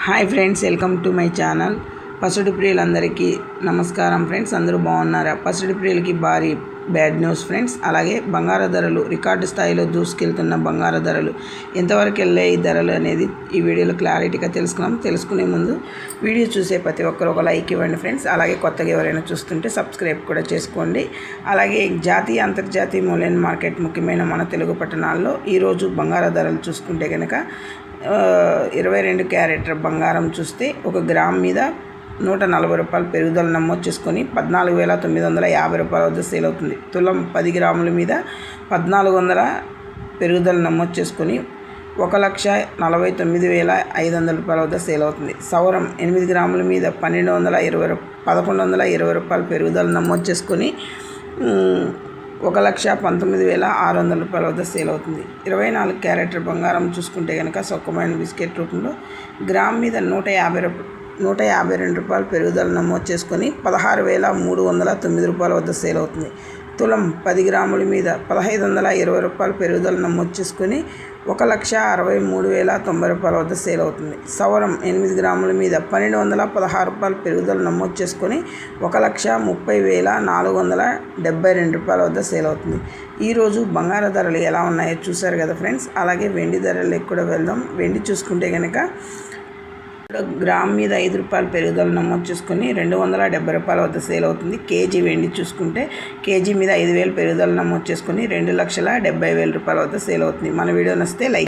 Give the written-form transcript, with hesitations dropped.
Hi friends, welcome to my channel. పసుడు ప్రియులందరికీ నమస్కారం ఫ్రెండ్స్. అందరూ బాగున్నారా? పసుడు ప్రియులకి భారీ బ్యాడ్ న్యూస్ ఫ్రెండ్స్. అలాగే బంగారు ధరలు రికార్డు స్థాయిలో దూసుకెళ్తున్న బంగారు ధరలు ఎంతవరకు వెళ్ళాయి ఈ ధరలు అనేది ఈ వీడియోలో క్లారిటీగా తెలుసుకునే ముందు వీడియో చూసే ప్రతి ఒక్కరు ఒక లైక్ ఇవ్వండి ఫ్రెండ్స్. అలాగే కొత్తగా ఎవరైనా చూస్తుంటే సబ్స్క్రైబ్ కూడా చేసుకోండి. అలాగే జాతీయ అంతర్జాతీయ మూల్యం మార్కెట్ ముఖ్యమైన మన తెలుగు పట్టణాల్లో ఈరోజు బంగారు ధరలు చూసుకుంటే కనుక 22 క్యారెట్ బంగారం చూస్తే ఒక గ్రామ్ మీద 140 రూపాయలు పెరుగుదల నమోదు చేసుకొని 14,950 రూపాయల వద్ద సేల్ అవుతుంది. తులం 10 గ్రాముల మీద 1,400 పెరుగుదల నమోదు చేసుకొని 1,49,500 రూపాయల వద్ద సేల్ అవుతుంది. సౌరం 8 గ్రాముల మీద 1,120 రూపాయలు పెరుగుదల నమోదు చేసుకొని 1,19,600 రూపాయల వద్ద సేల్ అవుతుంది. 24 క్యారెట్ బంగారం చూసుకుంటే కనుక సొక్కమైన బిస్కెట్ రూపంలో గ్రామ్ మీద 152 రూపాయలు పెరుగుదల నమోదు చేసుకొని 16,309 రూపాయల వద్ద సేల్ అవుతుంది. తులం 10 గ్రాముల మీద 1,520 రూపాయలు పెరుగుదల నమోదు చేసుకొని 1,63,090 రూపాయల వద్ద సేల్ అవుతుంది. సవరం 8 గ్రాముల మీద 1,216 రూపాయలు పెరుగుదల నమోదు చేసుకొని 1,30,472 రూపాయల వద్ద సేల్ అవుతుంది. ఈరోజు బంగారు ధరలు ఎలా ఉన్నాయో చూశారు కదా ఫ్రెండ్స్. అలాగే వెండి ధరలకు కూడా వెళ్దాం. వెండి చూసుకుంటే కనుక గ్రామ్ మీద 5 రూపాయలు పెరుగుదల నమోదు చేసుకొని 270 రూపాయల వద్ద సేల్ అవుతుంది. కేజీ వెండి చూసుకుంటే కేజీ మీద 5,000 పెరుగుదల నమోదు చేసుకొని 2,70,000 రూపాయల వద్ద సేల్ అవుతుంది. మన వీడియో నచ్చితే లైక్